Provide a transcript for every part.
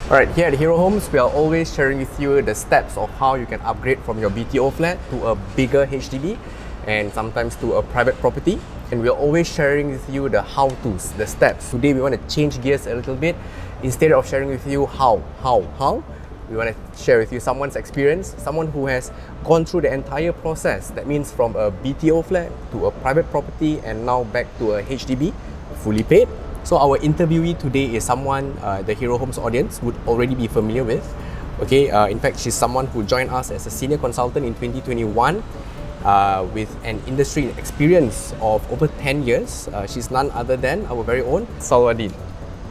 Alright, here at Herohomes, we are always sharing with you the steps of how you can upgrade from your BTO flat to a bigger HDB and sometimes to a private property. And we are always sharing with you the how-tos, the steps. Today we want to change gears a little bit. Instead of sharing with you how, we want to share with you someone's experience, someone who has gone through the entire process. That means from a BTO flat to a private property and now back to a HDB, fully paid. So our interviewee today is someone the Herohomes audience would already be familiar with. Okay, in fact, she's someone who joined us as a senior consultant in 2021 with an industry experience of over 10 years. She's none other than our very own Salwa Dean.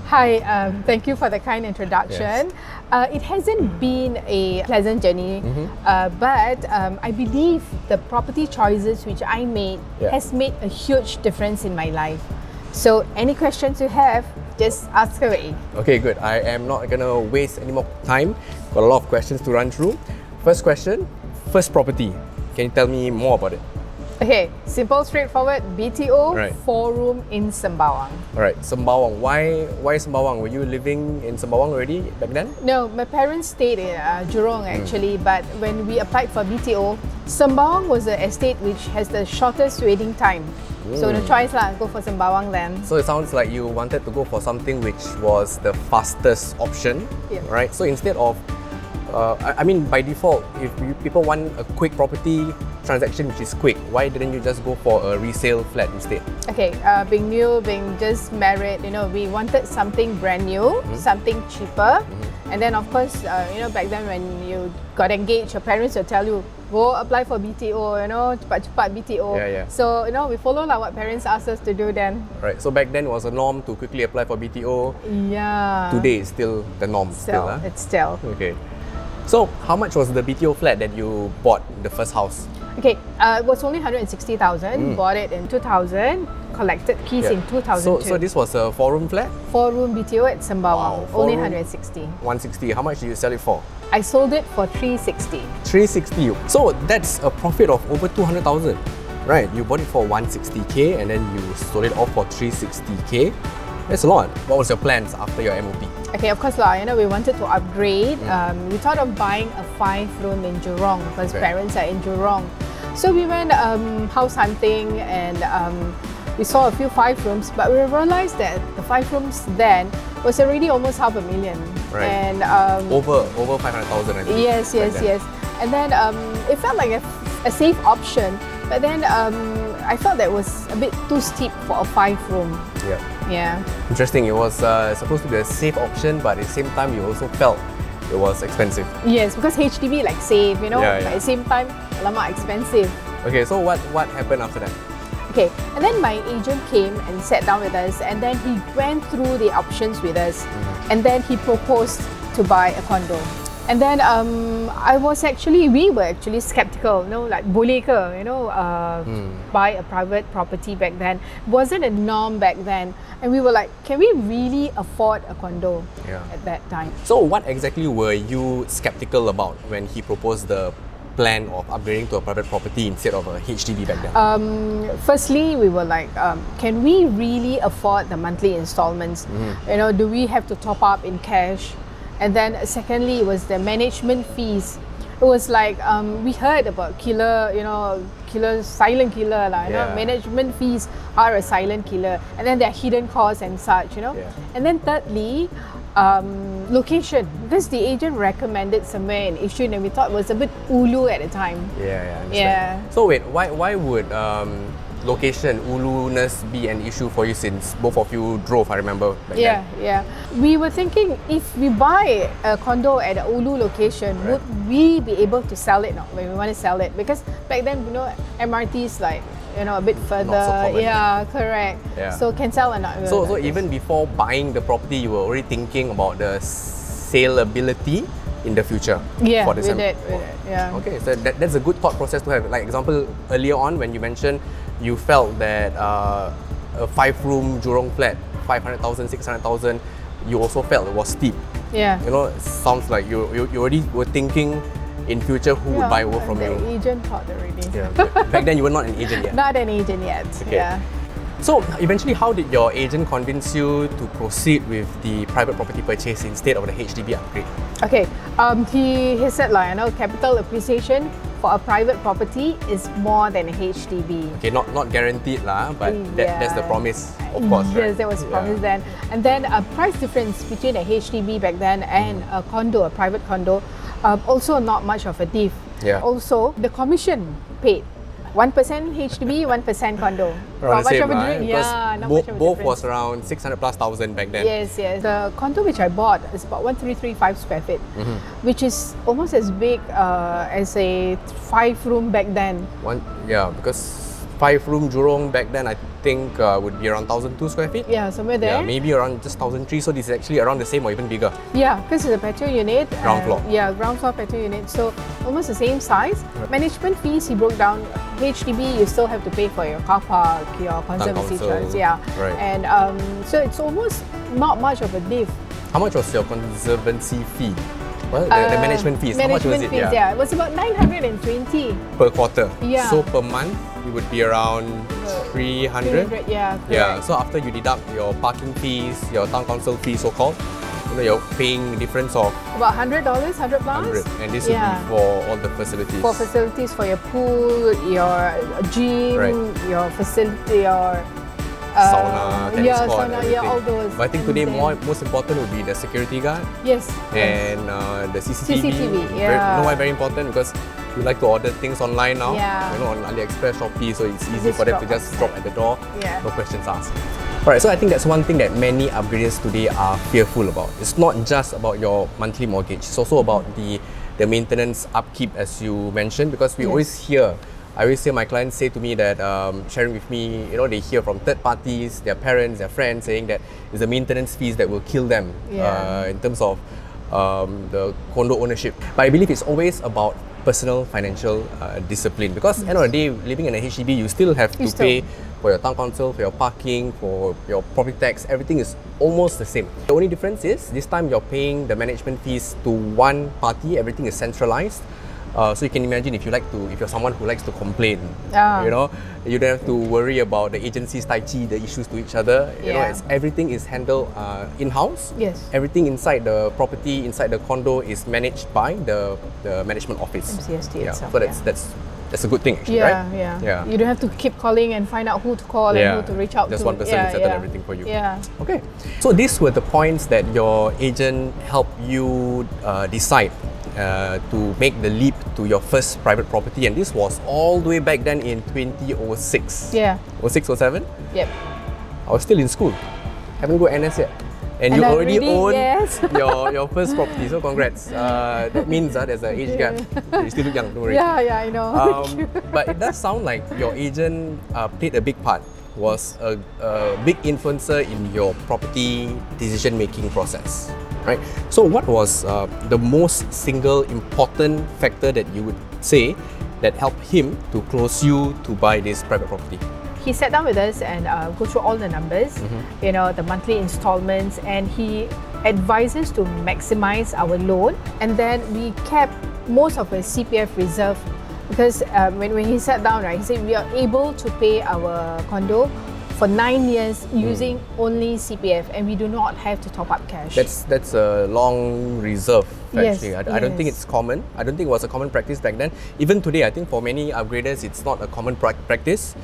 Hi, thank you for the kind introduction. Yes. It hasn't been a pleasant journey, but I believe the property choices which I made has made a huge difference in my life. So any questions you have, just ask away. Okay, good. I am not going to waste any more time. Got a lot of questions to run through. First question, first property. Can you tell me more about it? Okay, simple, straightforward, BTO, right. 4-room in Sembawang. Alright, Sembawang. Why Sembawang? Were you living in Sembawang already back then? No, my parents stayed in Jurong actually, but when we applied for BTO, Sembawang was the estate which has the shortest waiting time. So no choice lah, go for Sembawang then. So it sounds like you wanted to go for something which was the fastest option, right? So instead of, I mean by default, if people want a quick property transaction which is quick, why didn't you just go for a resale flat instead? Okay, being new, being just married, we wanted something brand new, something cheaper. And then of course, back then when you got engaged, your parents will tell you, go apply for BTO, cepat-cepat BTO. So, we follow what parents asked us to do then. Right, so back then it was a norm to quickly apply for BTO. Yeah. Today it's still the norm. It's still. Okay. So, how much was the BTO flat that you bought in the first house? Okay, it was only 160,000. Bought it in 2000. Collected keys in 2002. So this was a 4-room flat? 4-room BTO at Sembawang. Wow, only 160. 160. How much did you sell it for? I sold it for 360. 360. So that's a profit of over 200,000. Right, you bought it for 160k and then you sold it off for 360k. That's a lot. What was your plans after your MOP? Okay, of course we wanted to upgrade. We thought of buying a 5-room in Jurong because parents are in Jurong. So we went house hunting and we saw a few 5-rooms, but we realized that the 5 rooms then was already almost $500,000. Right. And over 500,000, I think. Yes. And then it felt like a safe option, but then I felt that was a bit too steep for a 5-room. Yeah. Interesting. It was supposed to be a safe option, but at the same time, you also felt it was expensive. Yes, because HDB safe, but at the same time, alamak, expensive. Okay, so what happened after that? Okay, and then my agent came and sat down with us, and then he went through the options with us, and then he proposed to buy a condo. And then we were actually skeptical, boleh ke, buy a private property back then. Wasn't a norm back then. And we were like, can we really afford a condo at that time? So what exactly were you skeptical about when he proposed the plan of upgrading to a private property instead of a HDB back then? Firstly, we were like, can we really afford the monthly installments? Do we have to top up in cash? And then secondly, it was the management fees. It was like, we heard about silent killer. Management fees are a silent killer. And then there are hidden costs and such, And then thirdly, location. Because the agent recommended somewhere in Yishun and we thought it was a bit ulu at the time. Yeah. So wait, why would location, ulu-ness be an issue for you since both of you drove, I remember back then? We were thinking if we buy a condo at a ulu location, would we be able to sell it when we want to sell it? Because back then, MRT is a bit further. Not so common. Correct. So can sell or not? So even before buying the property, you were already thinking about the saleability in the future? For the we did. Okay, so that's a good thought process to have. Like example, earlier on when you mentioned you felt that a 5-room Jurong flat, 500,000, 600,000, you also felt it was steep. Sounds like you already were thinking in future who would buy over from you. The agent thought already. Back then you were not an agent yet. Not an agent yet. So eventually, how did your agent convince you to proceed with the private property purchase instead of the HDB upgrade? Okay, he said like, capital appreciation for a private property is more than a HDB. Okay, not guaranteed lah, but that's the promise, of course. Yes, that was promised then. And then a price difference between a HDB back then and a condo, a private condo, also not much of a diff. Yeah. Also, the commission paid. 1% HDB, 1% condo. Around the same, not right? much of a Both difference. was around 600 plus thousand back then. Yes. The condo which I bought is about 1335 square feet, which is almost as big as a 5-room back then. Because 5-room Jurong back then, I think would be around 1,002 square feet. Yeah, somewhere there. Yeah, maybe around just 1,003. So this is actually around the same or even bigger. Yeah, because it's a patio unit. Ground floor. Yeah, ground floor patio unit. So almost the same size. Right. Management fees, he broke down. HDB, you still have to pay for your car park, your conservancy charge. Yeah. Right. And so it's almost not much of a diff. How much was your conservancy fee? Well, the management fees. How much was it? Fees, it was about 920 per quarter. Yeah. So per month, it would be around 300. Yeah. Yeah. So after you deduct your parking fees, your town council fees, so-called, you're paying the difference of about $100, 100 plus. 100, and this would be for all the facilities. For facilities, for your pool, your gym, your facility, your sauna, tennis court, everything. all those. But I think today most important would be the security guard. Yes. And the CCTV. Yeah. Very important because you like to order things online now. Yeah. On AliExpress, Shopee, so it's easy for them to just drop at the door. Yeah. No questions asked. Alright, so I think that's one thing that many upgraders today are fearful about. It's not just about your monthly mortgage. It's also about the maintenance upkeep, as you mentioned, because we always hear. I always hear my clients say to me that sharing with me, they hear from third parties, their parents, their friends saying that it's the maintenance fees that will kill them in terms of the condo ownership. But I believe it's always about personal financial discipline, because at the end of the day, living in a HDB, you still have to pay for your town council, for your parking, for your property tax. Everything is almost the same. The only difference is this time you're paying the management fees to one party. Everything is centralized. So you can imagine if you're someone who likes to complain, you don't have to worry about the agencies tai chi, the issues to each other. Everything is handled in-house. Yes. Everything inside the property, inside the condo is managed by the management office. MCST itself. So that's a good thing actually, right? Yeah. You don't have to keep calling and find out who to call and who to reach out Just to. one person will settle everything for you. Yeah. Okay. So these were the points that your agent helped you decide to make the leap to your first private property, and this was all the way back then in 2006. Yeah. 06, 07? Yep. I was still in school. Haven't got NS yet. And you already own your first property, so congrats. That means there's an age gap. You still look young, don't worry. Yeah, I know. But it does sound like your agent played a big part, was a big influencer in your property decision-making process, right? So what was the most single important factor that you would say that helped him to close you to buy this private property? He sat down with us and go through all the numbers, the monthly installments, and he advises to maximize our loan. And then we kept most of our CPF reserve because when he sat down, right, he said we are able to pay our condo for 9 years using only CPF, and we do not have to top up cash. That's a long reserve actually. Yes, I don't think it's common. I don't think it was a common practice back then. Even today, I think for many upgraders, it's not a common practice,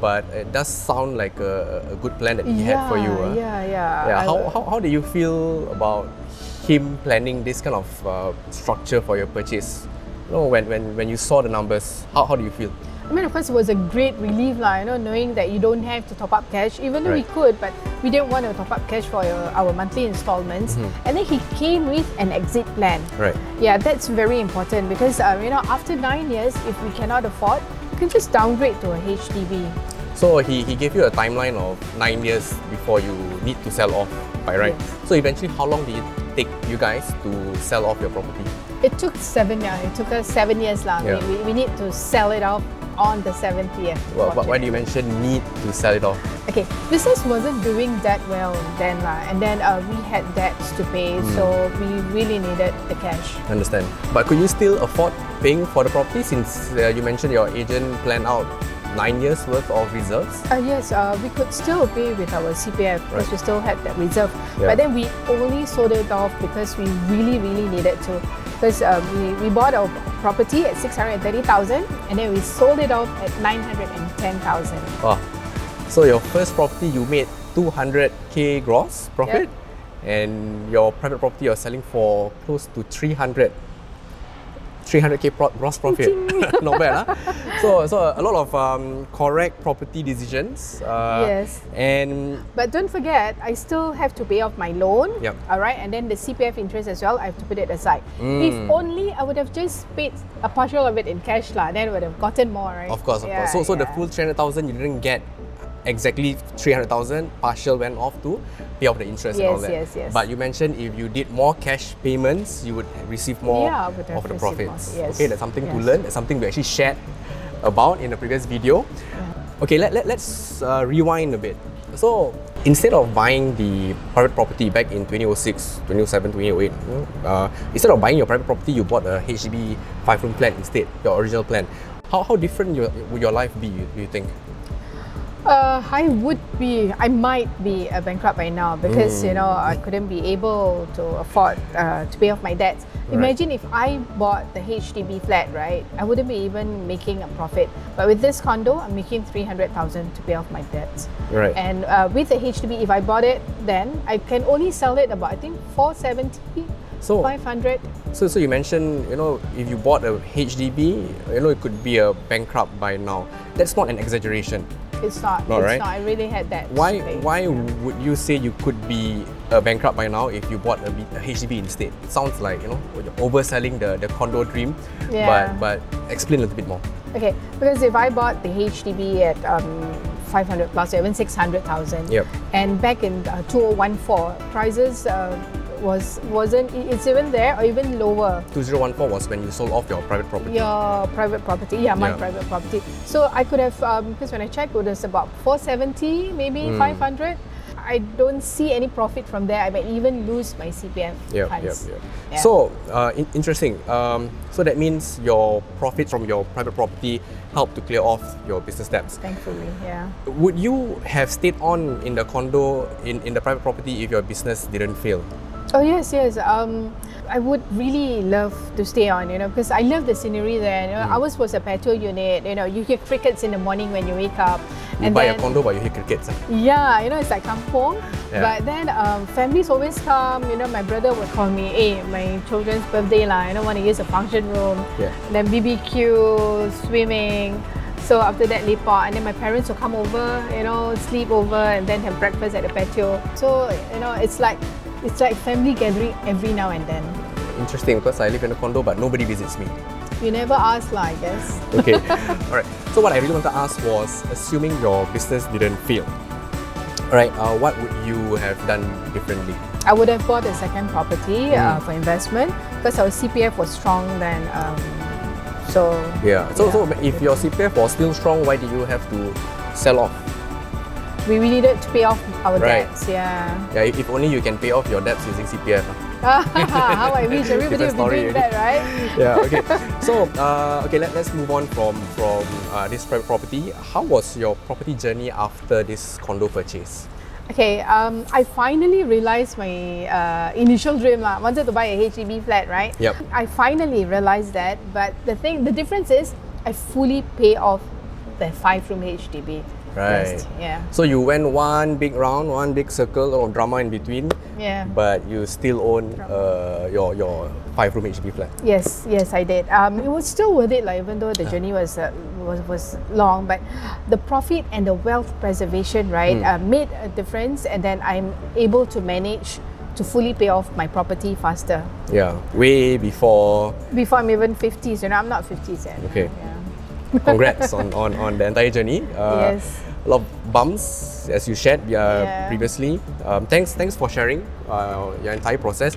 but it does sound like a good plan that he had for you. Yeah. How do you feel about him planning this kind of structure for your purchase? When you saw the numbers, how do you feel? I mean, of course, it was a great relief, knowing that you don't have to top up cash, even though we could, but we didn't want to top up cash for our monthly installments. And then he came with an exit plan. Right. Yeah, that's very important because, after 9 years, if we cannot afford, you can just downgrade to a HDB. So he gave you a timeline of 9 years before you need to sell off, by right? Yes. So eventually, how long did it take you guys to sell off your property? It took 7 years. It took us 7 years. We need to sell it off on the 7th year. Well, why do you mention need to sell it off? Okay, business wasn't doing that well then, and then we had debts to pay, so we really needed the cash. Understand. But could you still afford paying for the property since you mentioned your agent planned out 9 years worth of reserves. Yes, we could still pay with our CPF because we still had that reserve. Yeah. But then we only sold it off because we really needed to. Because we bought our property at 630,000 and then we sold it off at 910,000. Wow. So your first property you made 200k gross profit, and your private property you're selling for close to 300k gross profit. Not bad, huh? So a lot of correct property decisions. Yes. But don't forget, I still have to pay off my loan. Yep. All right, and then the CPF interest as well. I have to put it aside. If only I would have just paid a partial of it in cash, then I would have gotten more, right? Of course. So the full 300,000 you didn't get exactly 300,000. Partial went off to pay off the interest and all that. Yes. But you mentioned if you did more cash payments, you would receive more of the profits. Yes. Okay, that's something to learn. That's something we actually shared about in the previous video. Okay, let's rewind a bit. So instead of buying the private property back in 2006, 2007, 2008, instead of buying your private property, you bought a HDB 5-room flat instead, your original plan. How different would your life be, do you think? I might be bankrupt by now because I couldn't be able to afford to pay off my debts. Imagine if I bought the HDB flat, right? I wouldn't be even making a profit. But with this condo, I'm making 300,000 to pay off my debts. Right. And with the HDB, if I bought it, then I can only sell it about 470. 500. So you mentioned, if you bought a HDB, it could be a bankrupt by now. That's not an exaggeration. It's not. Right? I really had that. Why would you say you could be a bankrupt by now if you bought a HDB instead? It sounds like you're overselling the condo dream. Yeah. But explain a little bit more. Okay, because if I bought the HDB at 500 plus, or even 600,000, and back in 2014, prices it's even there or even lower. 2014 was when you sold off your private property. Your private property, my private property. So I could have, because when I checked, it was about 470, maybe 500. I don't see any profit from there. I might even lose my CPF funds. Yeah. So, interesting. So that means your profits from your private property helped to clear off your business debts. Thankfully, yeah. Would you have stayed on in the condo, in the private property if your business didn't fail? Oh yes. I would really love to stay on, because I love the scenery there. Ours was a patio unit. You hear crickets in the morning when you wake up. You buy a condo, but you hear crickets. Yeah, it's like kampong. Yeah. But then families always come. My brother would call me, hey, my children's birthday I don't want to use a function room. Yeah. Then BBQ, swimming. So after that, lepak, and then my parents will come over, sleep over, and then have breakfast at the patio. So it's like family gathering every now and then. Interesting, because I live in a condo but nobody visits me. You never asked, I guess. Okay, alright. So what I really want to ask was, assuming your business didn't fail, alright, what would you have done differently? I would have bought a second property for investment because our CPF was strong then. So if your CPF was still strong, why did you have to sell off? We needed to pay off our debts, Yeah, if only you can pay off your debts using CPF. How I wish everybody would be doing that, right? Yeah, okay. So, let's move on from this private property. How was your property journey after this condo purchase? Okay, I finally realized my initial dream. I wanted to buy a HDB flat, right? Yep. I finally realized that, but the difference is I fully pay off the 5-room HDB. Right. First. Yeah. So you went one big round, one big circle of drama in between. Yeah. But you still own your 5-room HDB flat. Yes, I did. It was still worth it, even though the journey was long. But the profit and the wealth preservation, right, made a difference. And then I'm able to manage to fully pay off my property faster. Yeah, way before I'm even 50s. I'm not 50s yet. Okay. Yeah. Congrats on the entire journey. Yes. A lot of bumps, as you shared previously. Thanks for sharing your entire process.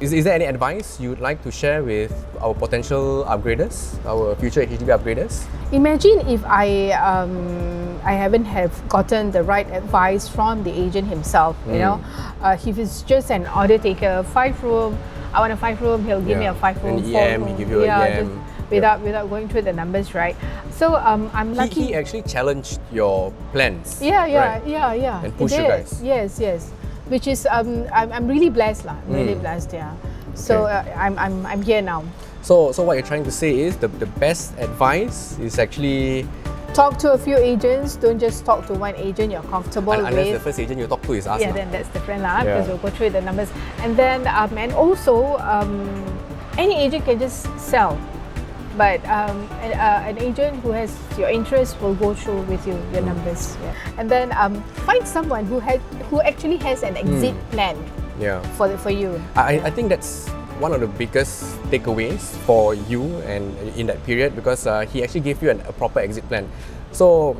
Is there any advice you'd like to share with our potential upgraders, our future HDB upgraders? Imagine if I haven't have gotten the right advice from the agent himself. If it's just an order taker, 5-room, I want a 5-room, he'll give me a 5-room, an EM, he give you a EM. without going through the numbers, right? So I'm lucky. He actually challenged your plans. Yeah, right? yeah. And He push you did. guys. Yes. Which is I'm really blessed lah. Really blessed, yeah. So I'm here now. So what you're trying to say is the best advice is actually Talk to a few agents. Don't just talk to one agent you're comfortable unless the with. first agent you talk to is us. Yeah, lah. then that's different lah. Yeah. Because we'll go through the numbers, and then and also any agent can just sell. But an agent who has your interest will go through with you your numbers, and then find someone who actually has an exit plan Yeah. for you. I think that's one of the biggest takeaways for you and in that period, because he actually gave you a proper exit plan. So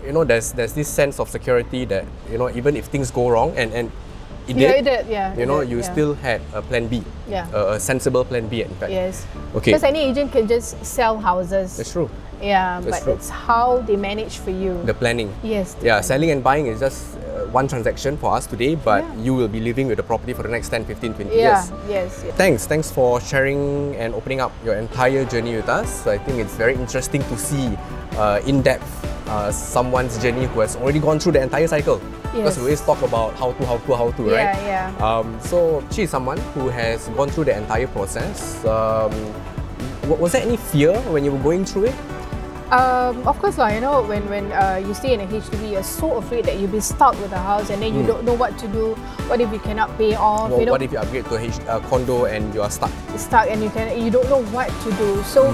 there's this sense of security that even if things go wrong, and it did, you still had a plan B, a sensible plan B in fact. Yes. Okay. Because any agent can just sell houses. That's true. Yeah, That's but true. it's how they manage for you. The planning. Yes. Yeah, selling and buying is just one transaction for us today, but you will be living with the property for the next 10, 15, 20 years. Yes. Thanks for sharing and opening up your entire journey with us. I think it's very interesting to see in depth someone's journey who has already gone through the entire cycle. Because we always talk about how to, right? Yeah. So she is someone who has gone through the entire process. Was there any fear when you were going through it? Of course lah, when you stay in a HDB, you're so afraid that you'll be stuck with the house, and then you don't know what to do. What if you cannot pay off? Well, what if you upgrade to a condo and you are stuck? And you don't know what to do. So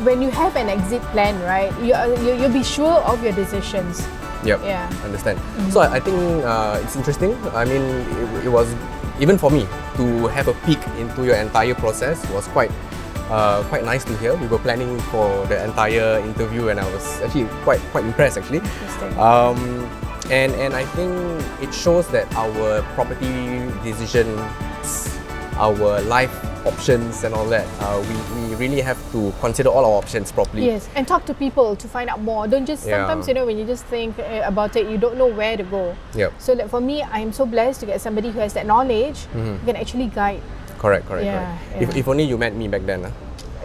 when you have an exit plan, right, you'll be sure of your decisions. Yep. Yeah. Understand. So I think it's interesting. I mean, it was, even for me, to have a peek into your entire process was quite nice to hear. We were planning for the entire interview, and I was actually quite impressed actually. Interesting. And I think it shows that our property decisions, our life options and all that, we really have to consider all our options properly. Yes, and talk to people to find out more. Don't just, sometimes when you just think about it, you don't know where to go. Yep. So like for me, I'm so blessed to get somebody who has that knowledge, who can actually guide. Correct. Yeah. If only you met me back then.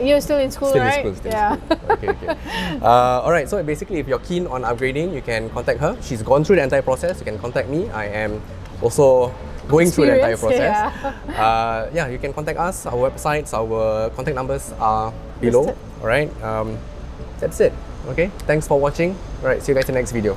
You're still in school, right? Still in school. Okay. Alright, so basically if you're keen on upgrading, you can contact her. She's gone through the entire process. You can contact me. I am also going through the entire process. You can contact us. Our websites, our contact numbers are below. Alright, that's it. Okay, thanks for watching. Alright, see you guys in the next video.